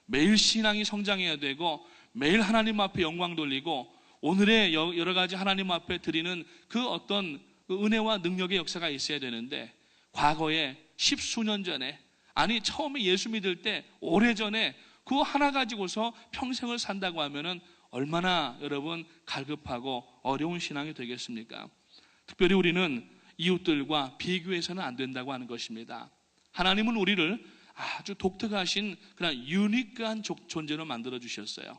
Speaker 1: 매일 신앙이 성장해야 되고 매일 하나님 앞에 영광 돌리고 오늘의 여러 가지 하나님 앞에 드리는 그 어떤 은혜와 능력의 역사가 있어야 되는데, 과거에 십수년 전에, 아니 처음에 예수 믿을 때 오래전에 그거 하나 가지고서 평생을 산다고 하면은 얼마나 여러분 갈급하고 어려운 신앙이 되겠습니까? 특별히 우리는 이웃들과 비교해서는 안 된다고 하는 것입니다. 하나님은 우리를 아주 독특하신 그런 유니크한 존재로 만들어 주셨어요.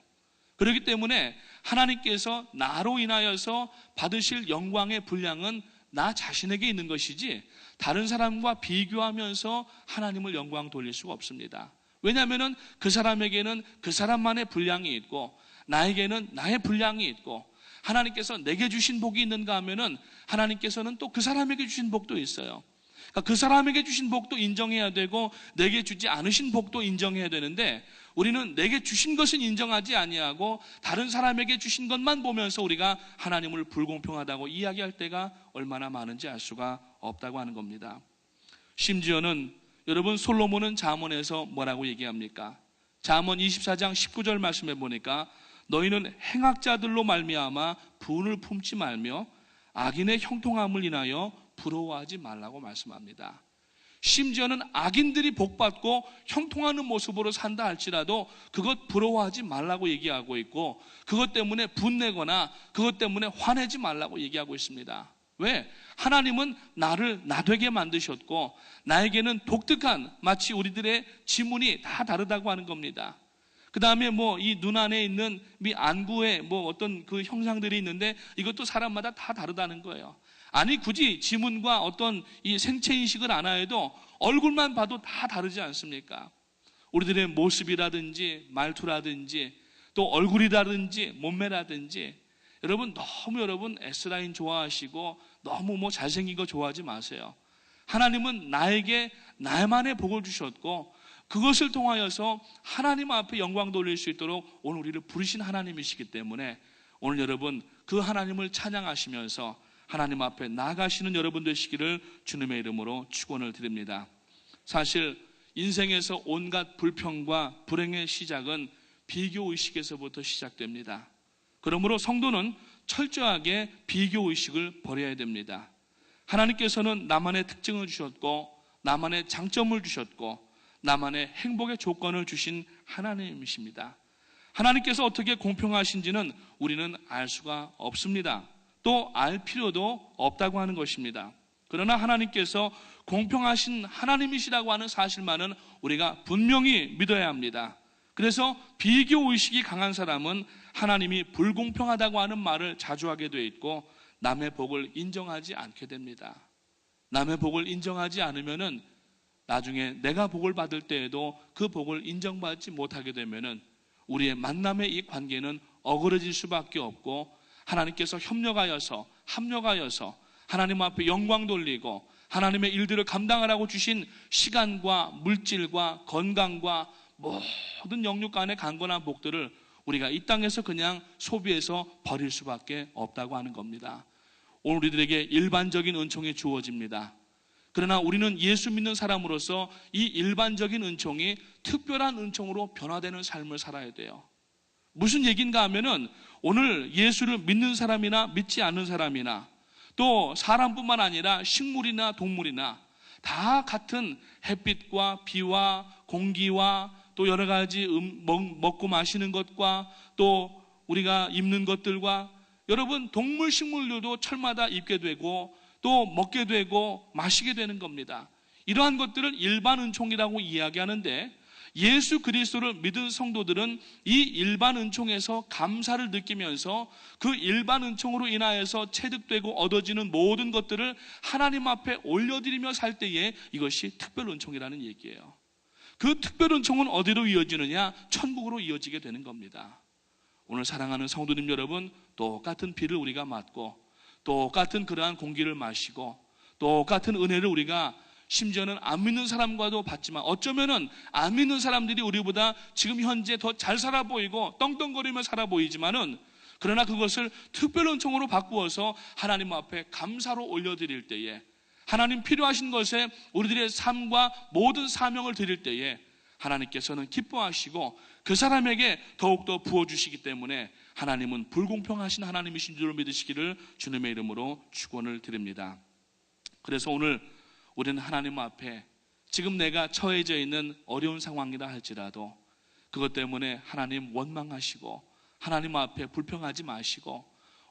Speaker 1: 그렇기 때문에 하나님께서 나로 인하여서 받으실 영광의 분량은 나 자신에게 있는 것이지 다른 사람과 비교하면서 하나님을 영광 돌릴 수가 없습니다. 왜냐하면 그 사람에게는 그 사람만의 분량이 있고 나에게는 나의 분량이 있고, 하나님께서 내게 주신 복이 있는가 하면은 하나님께서는 또 그 사람에게 주신 복도 있어요. 그러니까 그 사람에게 주신 복도 인정해야 되고 내게 주지 않으신 복도 인정해야 되는데, 우리는 내게 주신 것은 인정하지 아니하고 다른 사람에게 주신 것만 보면서 우리가 하나님을 불공평하다고 이야기할 때가 얼마나 많은지 알 수가 없다고 하는 겁니다. 심지어는 여러분, 솔로몬은 잠언에서 뭐라고 얘기합니까? 잠언 24장 19절 말씀해 보니까 너희는 행악자들로 말미암아 분을 품지 말며 악인의 형통함을 인하여 부러워하지 말라고 말씀합니다. 심지어는 악인들이 복받고 형통하는 모습으로 산다 할지라도 그것 부러워하지 말라고 얘기하고 있고, 그것 때문에 분내거나 그것 때문에 화내지 말라고 얘기하고 있습니다. 왜? 하나님은 나를 나되게 만드셨고 나에게는 독특한, 마치 우리들의 지문이 다 다르다고 하는 겁니다. 그 다음에 이 눈 안에 있는 이 안구에 어떤 그 형상들이 있는데 이것도 사람마다 다 다르다는 거예요. 아니 굳이 지문과 어떤 이 생체 인식을 안 해도 얼굴만 봐도 다 다르지 않습니까? 우리들의 모습이라든지 말투라든지 또 얼굴이라든지 몸매라든지, 여러분 너무 S라인 좋아하시고 너무 잘생긴 거 좋아하지 마세요. 하나님은 나에게 나만의 복을 주셨고 그것을 통하여서 하나님 앞에 영광 돌릴 수 있도록 오늘 우리를 부르신 하나님이시기 때문에 오늘 여러분 그 하나님을 찬양하시면서 하나님 앞에 나아가시는 여러분 되시기를 주님의 이름으로 축원을 드립니다. 사실 인생에서 온갖 불평과 불행의 시작은 비교의식에서부터 시작됩니다. 그러므로 성도는 철저하게 비교의식을 버려야 됩니다. 하나님께서는 나만의 특징을 주셨고 나만의 장점을 주셨고 나만의 행복의 조건을 주신 하나님이십니다. 하나님께서 어떻게 공평하신지는 우리는 알 수가 없습니다. 또 알 필요도 없다고 하는 것입니다. 그러나 하나님께서 공평하신 하나님이시라고 하는 사실만은 우리가 분명히 믿어야 합니다. 그래서 비교의식이 강한 사람은 하나님이 불공평하다고 하는 말을 자주 하게 되어 있고 남의 복을 인정하지 않게 됩니다. 남의 복을 인정하지 않으면은 나중에 내가 복을 받을 때에도 그 복을 인정받지 못하게 되면은 우리의 만남의 이 관계는 어그러질 수밖에 없고, 하나님께서 협력하여서 합력하여서 하나님 앞에 영광 돌리고 하나님의 일들을 감당하라고 주신 시간과 물질과 건강과 모든 영육 간의 강건한 복들을 우리가 이 땅에서 그냥 소비해서 버릴 수밖에 없다고 하는 겁니다. 오늘 우리들에게 일반적인 은총이 주어집니다. 그러나 우리는 예수 믿는 사람으로서 이 일반적인 은총이 특별한 은총으로 변화되는 삶을 살아야 돼요. 무슨 얘기인가 하면은 오늘 예수를 믿는 사람이나 믿지 않는 사람이나 또 사람뿐만 아니라 식물이나 동물이나 다 같은 햇빛과 비와 공기와 또 여러 가지 먹고 마시는 것과 또 우리가 입는 것들과, 여러분 동물 식물들도 철마다 입게 되고 또 먹게 되고 마시게 되는 겁니다. 이러한 것들을 일반 은총이라고 이야기하는데, 예수 그리스도를 믿은 성도들은 이 일반 은총에서 감사를 느끼면서 그 일반 은총으로 인하여서 체득되고 얻어지는 모든 것들을 하나님 앞에 올려드리며 살 때에 이것이 특별 은총이라는 얘기예요. 그 특별 은총은 어디로 이어지느냐? 천국으로 이어지게 되는 겁니다. 오늘 사랑하는 성도님 여러분, 똑같은 비를 우리가 맞고 똑같은 그러한 공기를 마시고 똑같은 은혜를 우리가 심지어는 안 믿는 사람과도 받지만, 어쩌면은 안 믿는 사람들이 우리보다 지금 현재 더 잘 살아 보이고 떵떵거리며 살아 보이지만은, 그러나 그것을 특별 은총으로 바꾸어서 하나님 앞에 감사로 올려드릴 때에, 하나님 필요하신 것에 우리들의 삶과 모든 사명을 드릴 때에 하나님께서는 기뻐하시고 그 사람에게 더욱더 부어주시기 때문에 하나님은 불공평하신 하나님이신 줄 믿으시기를 주님의 이름으로 축원을 드립니다. 그래서 오늘 우리는 하나님 앞에 지금 내가 처해져 있는 어려운 상황이다 할지라도 그것 때문에 하나님 원망하시고 하나님 앞에 불평하지 마시고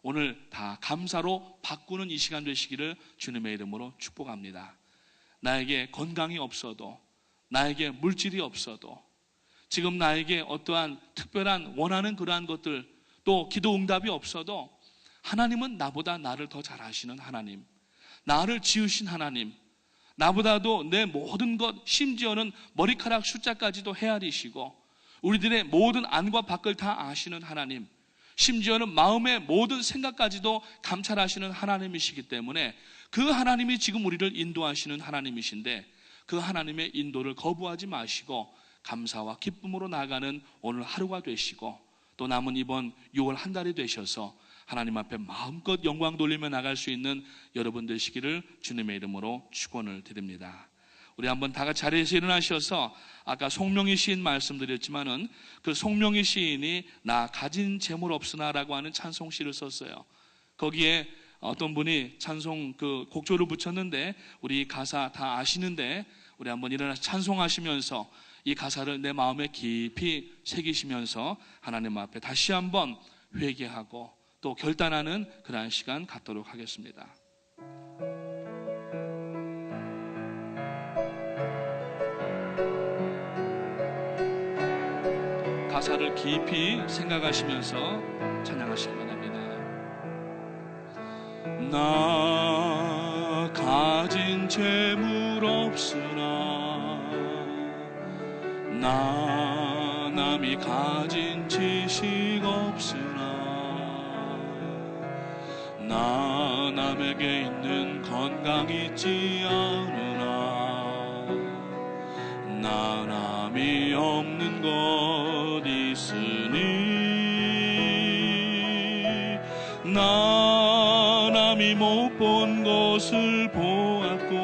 Speaker 1: 오늘 다 감사로 바꾸는 이 시간 되시기를 주님의 이름으로 축복합니다. 나에게 건강이 없어도, 나에게 물질이 없어도, 지금 나에게 어떠한 특별한 원하는 그러한 것들, 또 기도 응답이 없어도 하나님은 나보다 나를 더 잘 아시는 하나님, 나를 지으신 하나님, 나보다도 내 모든 것, 심지어는 머리카락 숫자까지도 헤아리시고 우리들의 모든 안과 밖을 다 아시는 하나님, 심지어는 마음의 모든 생각까지도 감찰하시는 하나님이시기 때문에 그 하나님이 지금 우리를 인도하시는 하나님이신데, 그 하나님의 인도를 거부하지 마시고 감사와 기쁨으로 나아가는 오늘 하루가 되시고, 또 남은 이번 6월 한 달이 되셔서 하나님 앞에 마음껏 영광 돌리며 나갈 수 있는 여러분 되시기를 주님의 이름으로 축원을 드립니다. 우리 한번 다 같이 자리에서 일어나셔서, 아까 송명희 시인 말씀드렸지만은 그 송명희 시인이 나 가진 재물 없으나라고 하는 찬송시를 썼어요. 거기에 어떤 분이 찬송 그 곡조를 붙였는데, 우리 가사 다 아시는데 우리 한번 일어나서 찬송하시면서 이 가사를 내 마음에 깊이 새기시면서 하나님 앞에 다시 한번 회개하고 또 결단하는 그러한 시간 갖도록 하겠습니다. 가사를 깊이 생각하시면서 찬양하시기 바랍니다.
Speaker 2: 나 가진 재물 없으나, 나 남이 가진 지식 없으나, 나 남에게 있는 건강 있지 않으나, 나 남이 없는 것 있으니, 나 남이 못 본 것을 보았고,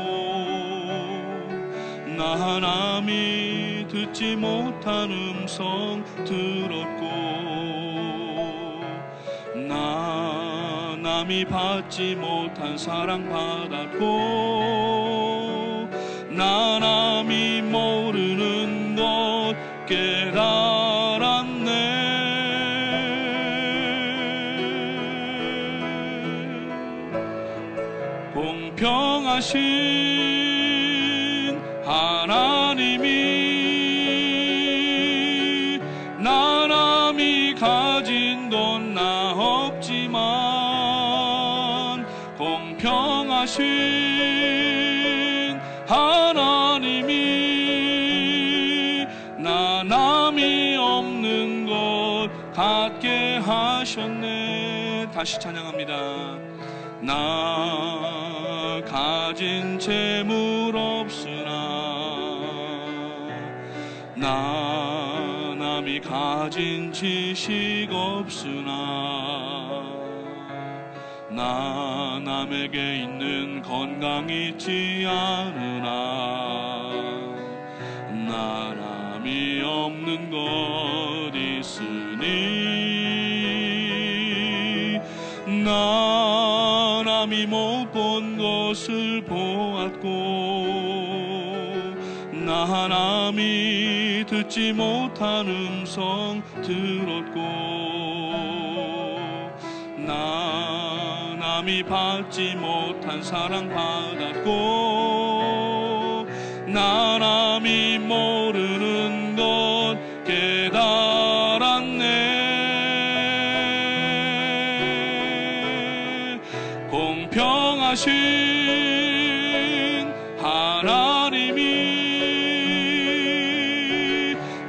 Speaker 2: 나 남이 듣지 못한 음성 들었고, 나 남이 받지 못한 사랑 받았고, 나 남이 모르는 것 깨달았네. 공평하신 하나님이, 나 남이 가진 돈 나 없지만, 공평하신 하나님이 나 남이 없는 것 갖게 하셨네. 다시 찬양합니다. 나 가진 재물 없으나, 나 남이 가진 지식 없으나, 나 남에게 있는 건강 있지 않으나, 나 남이 없는 것 있으니, 나 남이 못 본 것을 보았고, 나 남이 듣지 못한 음성 들었고, 나 남이 받지 못한 사랑 받았고, 남이 모르는 것 깨달았네. 공평하신 하나님이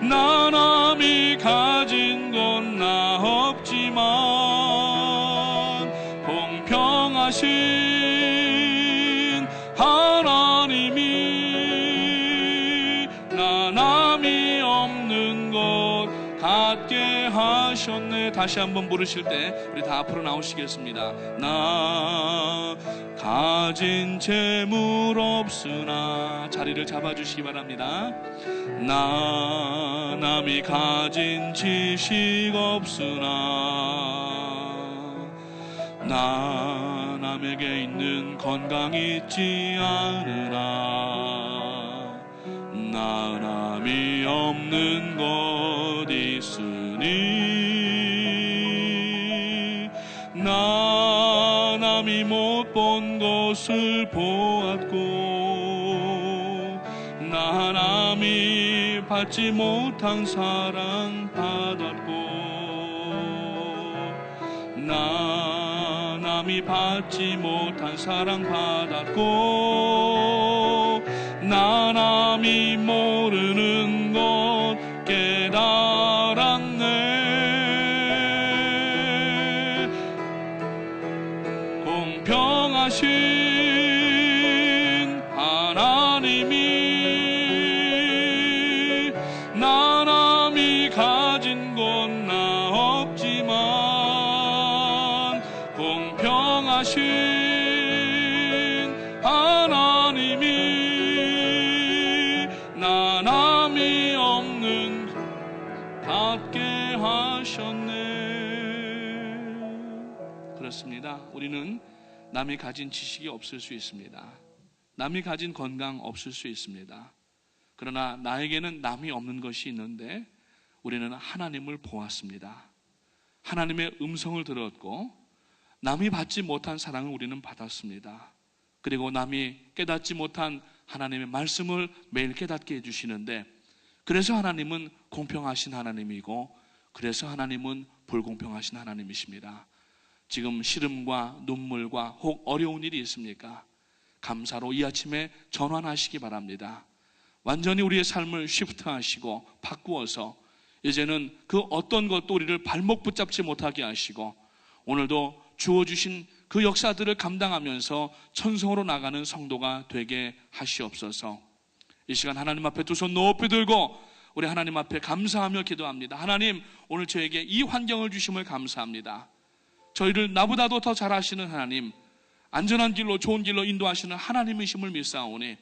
Speaker 2: 나 남이 가진 건 나 없지만 공평하신 하나님이 나 남이 없는 것 갖게 하셨네. 다시 한번 부르실 때 우리 다 앞으로 나오시겠습니다. 나 가진 재물 없으나, 자리를 잡아주시기 바랍니다. 나 남이 가진 지식 없으나, 나 남에게 있는 건강 있지 않으나, 나 남이 없는 것 있으니, 나 남이 못 본 것을 보았고, 나 남이 받지 못한 사랑 받았고, 나 남이 받지 못한 사랑 받았고, 나 남이 모르는 것 깨달았네. 공평하신 하나님이 나 남이 가진 건 나 없지만 공평하신 하나님이 나 남이 없는 갖게 하셨네.
Speaker 1: 그렇습니다. 우리는 남이 가진 지식이 없을 수 있습니다. 남이 가진 건강 없을 수 있습니다. 그러나 나에게는 남이 없는 것이 있는데 우리는 하나님을 보았습니다. 하나님의 음성을 들었고 남이 받지 못한 사랑을 우리는 받았습니다. 그리고 남이 깨닫지 못한 하나님의 말씀을 매일 깨닫게 해주시는데, 그래서 하나님은 공평하신 하나님이고 그래서 하나님은 불공평하신 하나님이십니다. 지금 시름과 눈물과 혹 어려운 일이 있습니까? 감사로 이 아침에 전환하시기 바랍니다. 완전히 우리의 삶을 쉬프트하시고 바꾸어서 이제는 그 어떤 것도 우리를 발목 붙잡지 못하게 하시고, 오늘도 주어주신 그 역사들을 감당하면서 천성으로 나가는 성도가 되게 하시옵소서. 이 시간 하나님 앞에 두 손 높이 들고 우리 하나님 앞에 감사하며 기도합니다. 하나님, 오늘 저에게 이 환경을 주심을 감사합니다. 저희를 나보다도 더 잘 아시는 하나님, 안전한 길로 좋은 길로 인도하시는 하나님이심을 믿사오니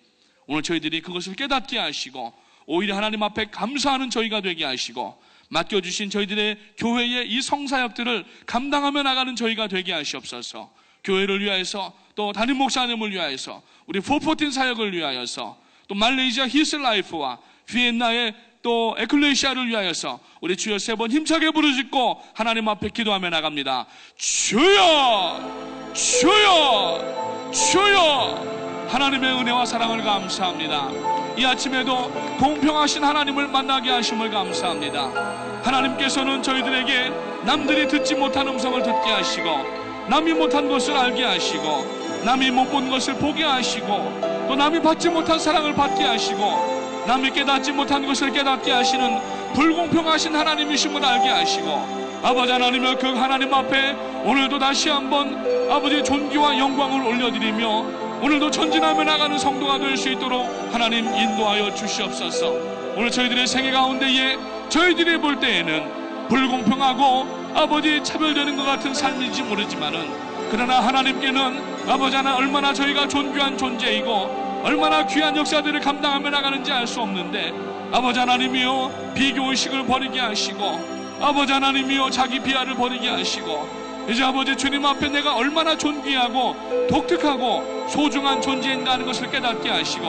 Speaker 1: 오늘 저희들이 그것을 깨닫게 하시고 오히려 하나님 앞에 감사하는 저희가 되게 하시고, 맡겨주신 저희들의 교회의 이 성사역들을 감당하며 나가는 저희가 되게 하시옵소서. 교회를 위하여서, 또 담임 목사님을 위하여서, 우리 414 사역을 위하여서, 또 말레이시아 히슬라이프와 비엔나의 또 에클레시아를 위하여서 우리 주여 세 번 힘차게 부르짖고 하나님 앞에 기도하며 나갑니다. 주여, 주여, 주여. 하나님의 은혜와 사랑을 감사합니다. 이 아침에도 공평하신 하나님을 만나게 하심을 감사합니다. 하나님께서는 저희들에게 남들이 듣지 못한 음성을 듣게 하시고, 남이 못한 것을 알게 하시고, 남이 못 본 것을 보게 하시고, 또 남이 받지 못한 사랑을 받게 하시고, 남이 깨닫지 못한 것을 깨닫게 하시는 불공평하신 하나님이심을 알게 하시고, 아버지 하나님의 그 하나님 앞에 오늘도 다시 한번 아버지의 존귀와 영광을 올려드리며 오늘도 전진하며 나가는 성도가 될 수 있도록 하나님 인도하여 주시옵소서. 오늘 저희들의 생애 가운데에 저희들이 볼 때에는 불공평하고 아버지 차별되는 것 같은 삶인지 모르지만은, 그러나 하나님께는 아버지 하나 얼마나 저희가 존귀한 존재이고 얼마나 귀한 역사들을 감당하며 나가는지 알 수 없는데, 아버지 하나님이여 비교의식을 버리게 하시고, 아버지 하나님이여 자기 비하를 버리게 하시고, 이제 아버지 주님 앞에 내가 얼마나 존귀하고 독특하고 소중한 존재인가 하는 것을 깨닫게 하시고,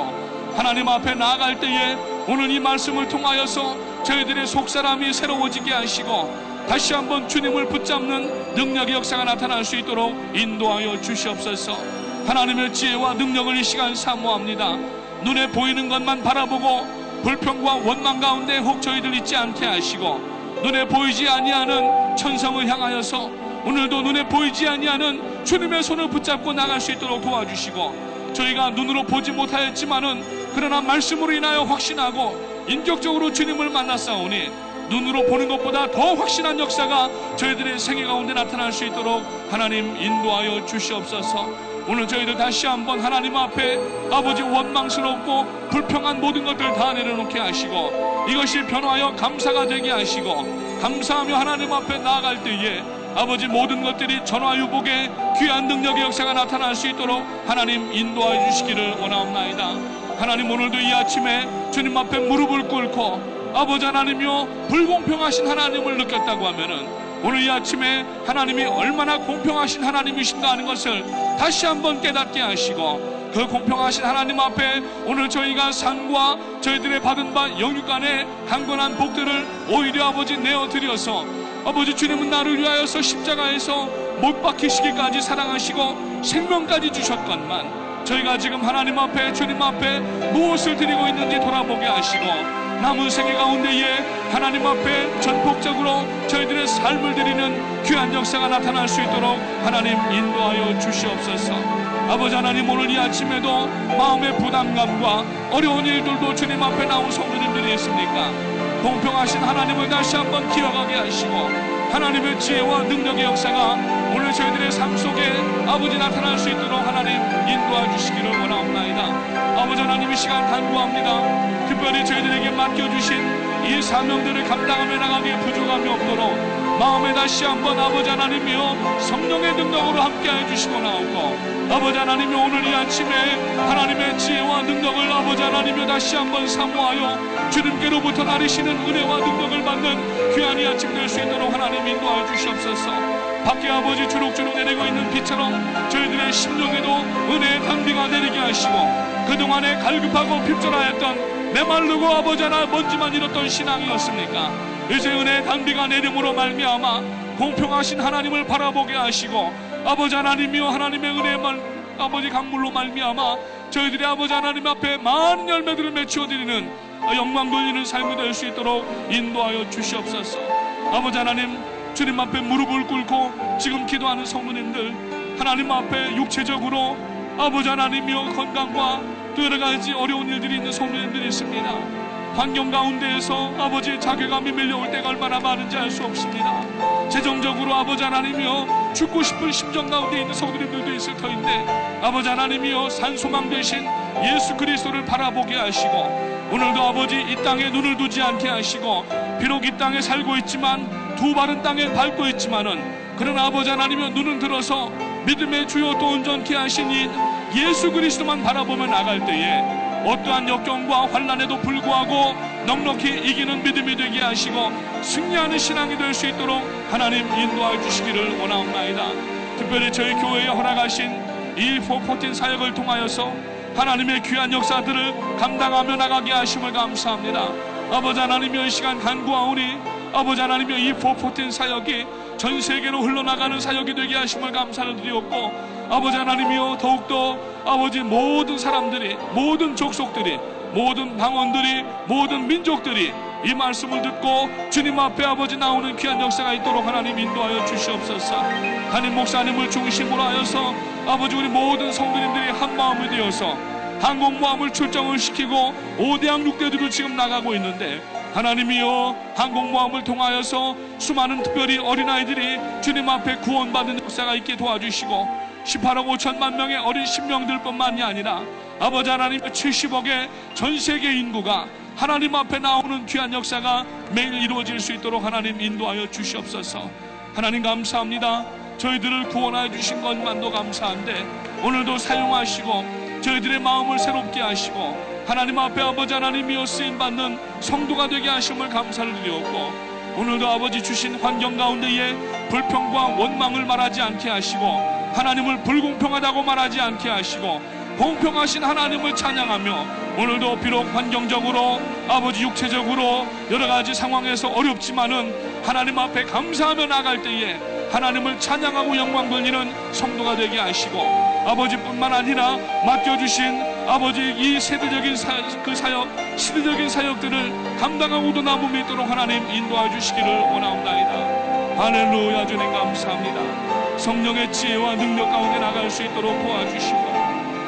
Speaker 1: 하나님 앞에 나아갈 때에 오늘 이 말씀을 통하여서 저희들의 속사람이 새로워지게 하시고 다시 한번 주님을 붙잡는 능력의 역사가 나타날 수 있도록 인도하여 주시옵소서. 하나님의 지혜와 능력을 이 시간 사모합니다. 눈에 보이는 것만 바라보고 불평과 원망 가운데 혹 저희들 있지 않게 하시고, 눈에 보이지 아니하는 천성을 향하여서 오늘도 눈에 보이지 아니하는 주님의 손을 붙잡고 나갈 수 있도록 도와주시고, 저희가 눈으로 보지 못하였지만은 그러나 말씀으로 인하여 확신하고 인격적으로 주님을 만났사오니 눈으로 보는 것보다 더 확신한 역사가 저희들의 생애 가운데 나타날 수 있도록 하나님 인도하여 주시옵소서. 오늘 저희들 다시 한번 하나님 앞에 아버지 원망스럽고 불평한 모든 것들 다 내려놓게 하시고, 이것이 변화하여 감사가 되게 하시고, 감사하며 하나님 앞에 나아갈 때에 아버지 모든 것들이 전화유복의 귀한 능력의 역사가 나타날 수 있도록 하나님 인도하여 주시기를 원하옵나이다. 하나님, 오늘도 이 아침에 주님 앞에 무릎을 꿇고 아버지 하나님이여 불공평하신 하나님을 느꼈다고 하면은 오늘 이 아침에 하나님이 얼마나 공평하신 하나님이신가 하는 것을 다시 한번 깨닫게 하시고, 그 공평하신 하나님 앞에 오늘 저희가 삶과 저희들의 받은 바 영육간의 강건한 복들을 오히려 아버지 내어드려서, 아버지 주님은 나를 위하여서 십자가에서 못 박히시기까지 사랑하시고 생명까지 주셨건만, 저희가 지금 하나님 앞에 주님 앞에 무엇을 드리고 있는지 돌아보게 하시고, 남은 생애 가운데에 하나님 앞에 전폭적으로 저희들의 삶을 드리는 귀한 역사가 나타날 수 있도록 하나님 인도하여 주시옵소서. 아버지 하나님, 오늘 이 아침에도 마음의 부담감과 어려운 일들도 주님 앞에 나온 성도님들이 있습니까? 공평하신 하나님을 다시 한번 기억하게 하시고, 하나님의 지혜와 능력의 역사가 오늘 저희들의 삶 속에 아버지 나타날 수 있도록 하나님 인도해 주시기를 원하옵나이다. 아버지 하나님, 이 시간 간구합니다. 특별히 저희들에게 맡겨주신 이 사명들을 감당하며 나가기에 부족함이 없도록 마음에 다시 한번 아버지 하나님이여 성령의 능력으로 함께해 주시고 나오고, 아버지 하나님이 오늘 이 아침에 하나님의 지혜와 능력을 아버지 하나님이여 다시 한번 사모하여 주님께로부터 나리시는 은혜와 능력을 받는 귀한 이 아침 될 수 있도록 하나님 인도하여 주시옵소서. 밖에 아버지 주룩주룩 내리고 있는 비처럼 저희들의 심령에도 은혜의 단비가 내리게 하시고, 그동안에 갈급하고 핍절하였던 메마르고 아버지 하나 먼지만 잃었던 신앙이었습니까? 이제 은혜의 단비가 내림으로 말미암아 공평하신 하나님을 바라보게 하시고, 아버지 하나님이여 하나님의 은혜만 아버지 강물로 말미암아 저희들이 아버지 하나님 앞에 많은 열매들을 맺혀드리는 영광 돌리는 삶이 될 수 있도록 인도하여 주시옵소서. 아버지 하나님, 주님 앞에 무릎을 꿇고 지금 기도하는 성도님들, 하나님 앞에 육체적으로 아버지 하나님이여 건강과 또 여러 가지 어려운 일들이 있는 성도님들이 있습니다. 환경 가운데에서 아버지 자괴감이 밀려올 때가 얼마나 많은지 알 수 없습니다. 재정적으로 아버지 하나님이여 죽고 싶은 심정 가운데 있는 성도님들도 있을 터인데, 아버지 하나님이여 산소망 되신 예수 그리스도를 바라보게 하시고, 오늘도 아버지 이 땅에 눈을 두지 않게 하시고, 비록 이 땅에 살고 있지만 두 발은 땅에 밟고 있지만은 그러나 아버지 하나님이여 눈은 들어서 믿음의 주요 또 온전케 하신 이 예수 그리스도만 바라보며 나갈 때에 어떠한 역경과 환난에도 불구하고 넉넉히 이기는 믿음이 되게 하시고 승리하는 신앙이 될 수 있도록 하나님 인도하여 주시기를 원하옵나이다. 특별히 저희 교회에 허락하신 이 414 사역을 통하여서 하나님의 귀한 역사들을 감당하며 나가게 하심을 감사합니다. 아버지 하나님이여, 이 시간 간구하오니 아버지 하나님이여, 이 414 사역이 전 세계로 흘러나가는 사역이 되게 하심을 감사를 드리옵고, 아버지 하나님이여 더욱더 아버지 모든 사람들이, 모든 족속들이, 모든 방언들이, 모든 민족들이 이 말씀을 듣고 주님 앞에 아버지 나오는 귀한 역사가 있도록 하나님 인도하여 주시옵소서. 담임 목사님을 중심으로 하여서 아버지 우리 모든 성도님들이 한마음이 되어서 항공모함을 출정을 시키고 5대양 6대들로 지금 나가고 있는데, 하나님이여 항공모함을 통하여서 수많은 특별히 어린아이들이 주님 앞에 구원받는 역사가 있게 도와주시고 18억 5천만 명의 어린 신명들뿐만이 아니라 아버지 하나님 70억의 전 세계 인구가 하나님 앞에 나오는 귀한 역사가 매일 이루어질 수 있도록 하나님 인도하여 주시옵소서. 하나님 감사합니다. 저희들을 구원하여 주신 것만도 감사한데 오늘도 사용하시고 저희들의 마음을 새롭게 하시고 하나님 앞에 아버지 하나님이여 쓰임받는 성도가 되게 하심을 감사를 드리옵고, 오늘도 아버지 주신 환경 가운데에 불평과 원망을 말하지 않게 하시고 하나님을 불공평하다고 말하지 않게 하시고 공평하신 하나님을 찬양하며, 오늘도 비록 환경적으로 아버지 육체적으로 여러가지 상황에서 어렵지만은 하나님 앞에 감사하며 나갈 때에 하나님을 찬양하고 영광 돌리는 성도가 되게 하시고, 아버지뿐만 아니라 맡겨주신 아버지 이 세대적인 그 사역, 시대적인 사역들을 감당하고도 남음이 있도록 하나님 인도해 주시기를 원하옵나이다. 할렐루야. 주님 감사합니다. 성령의 지혜와 능력 가운데 나갈 수 있도록 도와주시고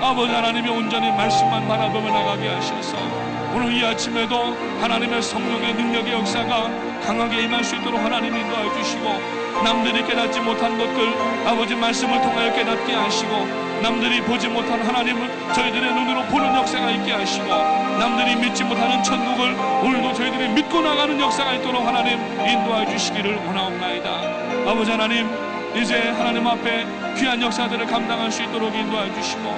Speaker 1: 아버지 하나님의 온전히 말씀만 바라보며 나가게 하셔서 오늘 이 아침에도 하나님의 성령의 능력의 역사가 강하게 임할 수 있도록 하나님 인도해 주시고 남들이 깨닫지 못한 것들 아버지 말씀을 통하여 깨닫게 하시고 남들이 보지 못한 하나님을 저희들의 눈으로 보는 역사가 있게 하시고 남들이 믿지 못하는 천국을 오늘도 저희들이 믿고 나가는 역사가 있도록 하나님 인도해 주시기를 원하옵나이다. 아버지 하나님 이제 하나님 앞에 귀한 역사들을 감당할 수 있도록 인도해 주시고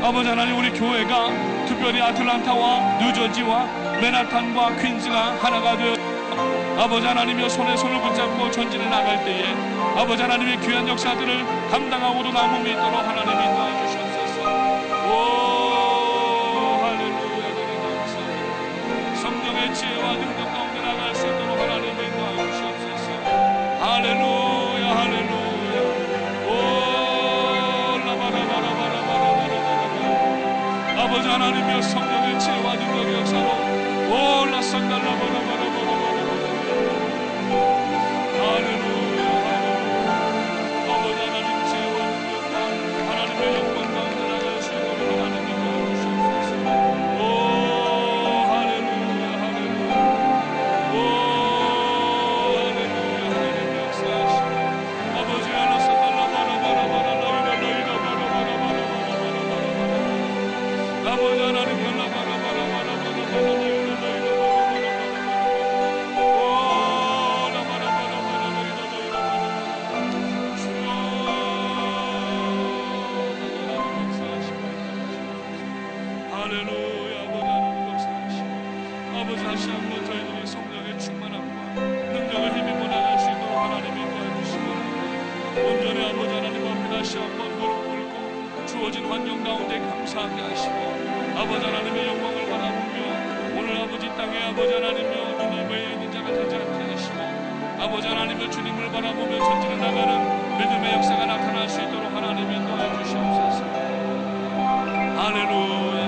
Speaker 1: 아버지 하나님 우리 교회가 특별히 아틀란타와 뉴저지와 맨하탄과 퀸즈가 하나가 되어 아버지 하나님의 손에 손을 붙잡고 전진해 나갈 때에 아버지 하나님의 귀한 역사들을 감당하고도 남음이 있도록 하나님 인도해 주시옵소서. 오 할렐루야. 감사합니다. 성령의 지혜와 능력 가운데 나갈 수 있도록 하나님 인도해 주시옵소서. 할렐루야 할렐루야. 오 라바라바라바라바라바라바라. 아버지 하나님의 성령의 지혜와 능력의 역사로 오 라산달라바라바라바라바라. 할렐루야 할렐루야. 아버지 하나님 지혜와 능력과 하나님의 영광 가운데 나갈 수 있도록 하나님 인도해 주시옵소서. 오 할렐루야 할렐루야. 오 할렐루야 하나님 역사하시고 아버지 알라사달라바라바라바라 너희가 바라바라바라바라바라바라바라 아버지 하나님 열라바라바라바라바라바라 할렐루야. 아버지 하나님 역사하시고 아버지 다시 한번 저희들이 성령의 충만함과 능력을 힘입어 나갈 수 있도록 하나님 인도해 주시고 온전히 아버지 하나님 앞에 다시 한번 무릎 꿇고 주어진 환경 가운데 감사하게 하시고 아버지 하나님의 영광을 바라보며 오늘 아버지 땅에 아버지 하나님여 눈이 매여 있는 자가 되지 않게 하시고 아버지 하나님의 주님을 바라보며 전진해 나가는 믿음의 역사가 나타날 수 있도록 하나님 인도해 주시옵소서. 할렐루야.